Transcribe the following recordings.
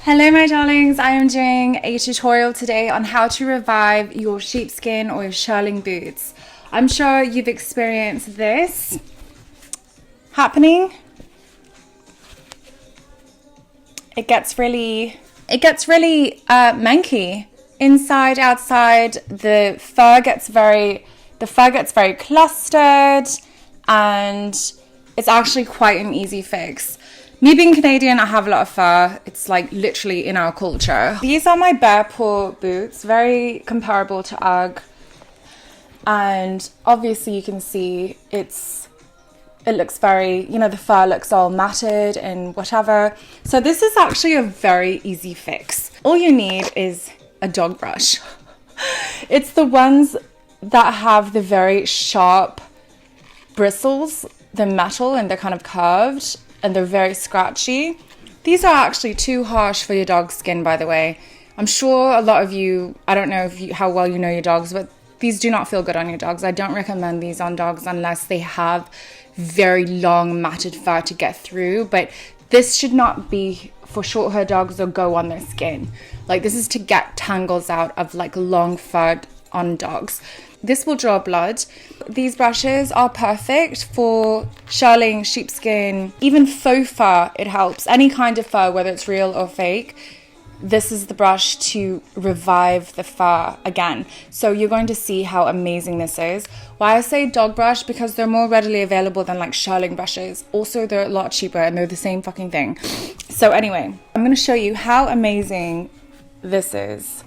Hello my darlings, I am doing a tutorial today on how to revive your sheepskin or your shearling boots. I'm sure you've experienced this happening. It gets really manky. Inside, outside, the fur gets very clustered, and it's actually quite an easy fix. Me being Canadian, I have a lot of fur. It's like literally in our culture. These are my bear paw boots, very comparable to UGG. And obviously you can see it looks very, the fur looks all matted and whatever. So this is actually a very easy fix. All you need is a dog brush. It's the ones that have the very sharp bristles, they're metal and they're kind of curved. And they're very scratchy. These are actually too harsh for your dog's skin, by the way. I'm sure a lot of you, I don't know how well you know your dogs, but these do not feel good on your dogs. I don't recommend these on dogs unless they have very long matted fur to get through. But this should not be for short hair dogs or go on their skin. Like, this is to get tangles out of like long fur on dogs. This will draw blood. These brushes are perfect for shearling, sheepskin, even faux fur. It helps. Any kind of fur, whether it's real or fake. This is the brush to revive the fur again. So you're going to see how amazing this is. Why I say dog brush? Because they're more readily available than like shearling brushes. Also, they're a lot cheaper and they're the same fucking thing. So anyway, I'm going to show you how amazing this is.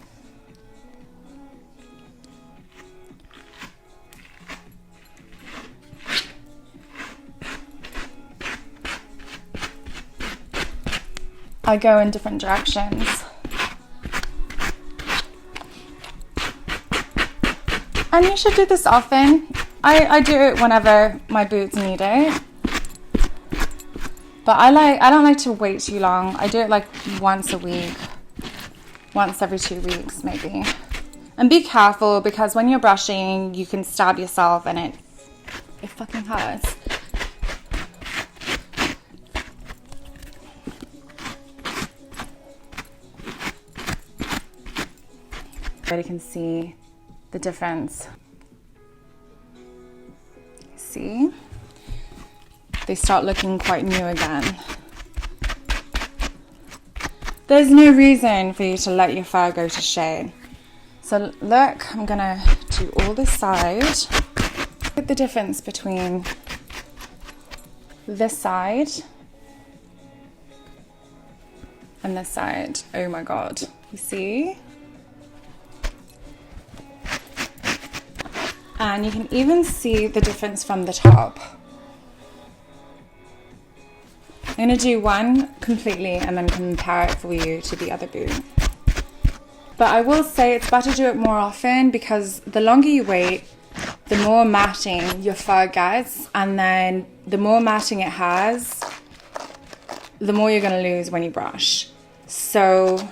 I go in different directions. And you should do this often. I do it whenever my boots need it. But I don't like to wait too long. I do it like once a week. Once every 2 weeks maybe. And be careful, because when you're brushing you can stab yourself and it fucking hurts. You can see the difference. See? They start looking quite new again. There's no reason for you to let your fur go to shade. So look, I'm gonna do all this side. Look at the difference between this side and this side. Oh my god. You see? And you can even see the difference from the top. I'm going to do one completely and then compare it for you to the other boot. But I will say it's better to do it more often, because the longer you wait, the more matting your fur gets. And then the more matting it has, the more you're going to lose when you brush. So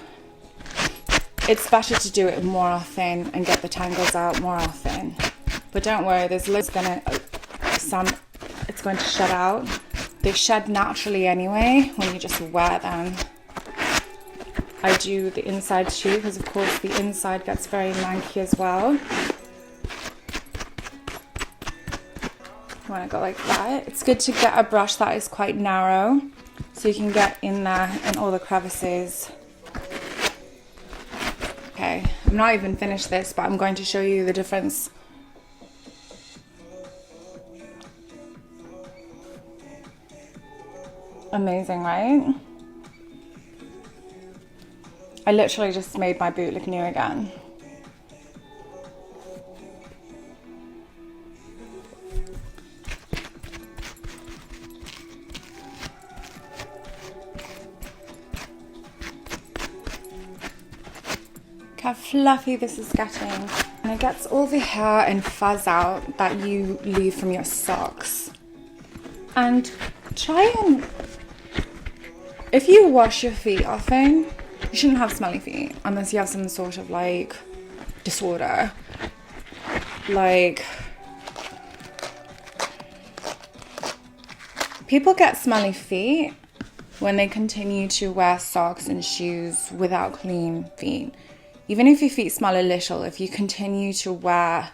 it's better to do it more often and get the tangles out more often. But don't worry, there's loads it's going to shed out. They shed naturally anyway when you just wear them. I do the inside too, because of course the inside gets very manky as well. When I go like that, it's good to get a brush that is quite narrow, so you can get in there in all the crevices. Okay, I'm not even finished this, but I'm going to show you the difference. Amazing, right? I literally just made my boot look new again. Look how fluffy this is getting. And it gets all the hair and fuzz out that you leave from your socks. And try and... if you wash your feet often, you shouldn't have smelly feet unless you have some sort of like disorder. Like, people get smelly feet when they continue to wear socks and shoes without clean feet. Even if your feet smell a little, if you continue to wear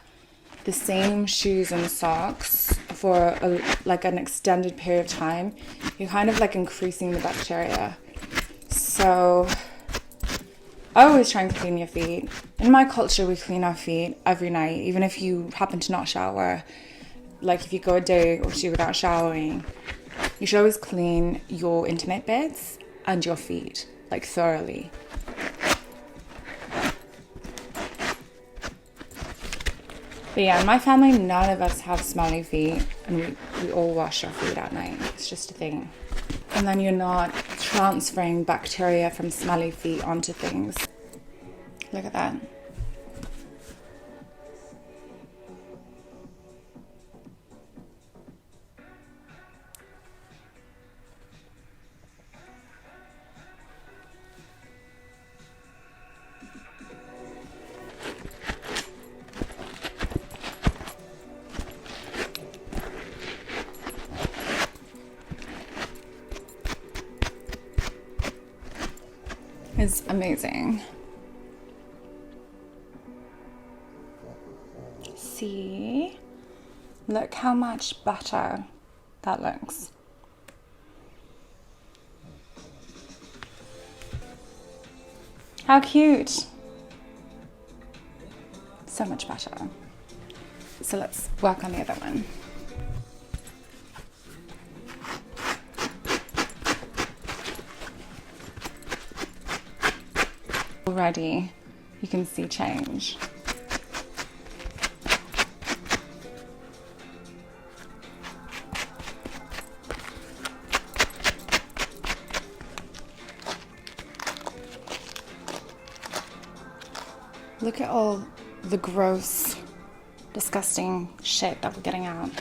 the same shoes and socks for an extended period of time, you're kind of like increasing the bacteria. So I always try and clean your feet. In my culture, we clean our feet every night, even if you happen to not shower. Like if you go a day or two without showering, you should always clean your intimate bits and your feet, like thoroughly. But yeah, in my family, none of us have smelly feet, and we all wash our feet at night. It's just a thing. And then you're not transferring bacteria from smelly feet onto things. Look at that. Is amazing. See? Look how much better that looks. How cute. So much better. So let's work on the other one. Already you can see change. Look at all the gross, disgusting shit that we're getting out.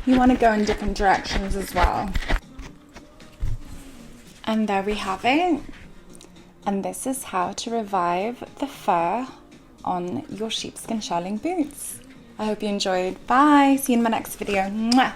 You want to go in different directions as well. And there we have it. And this is how to revive the fur on your sheepskin shearling boots. I hope you enjoyed. Bye. See you in my next video. Mwah.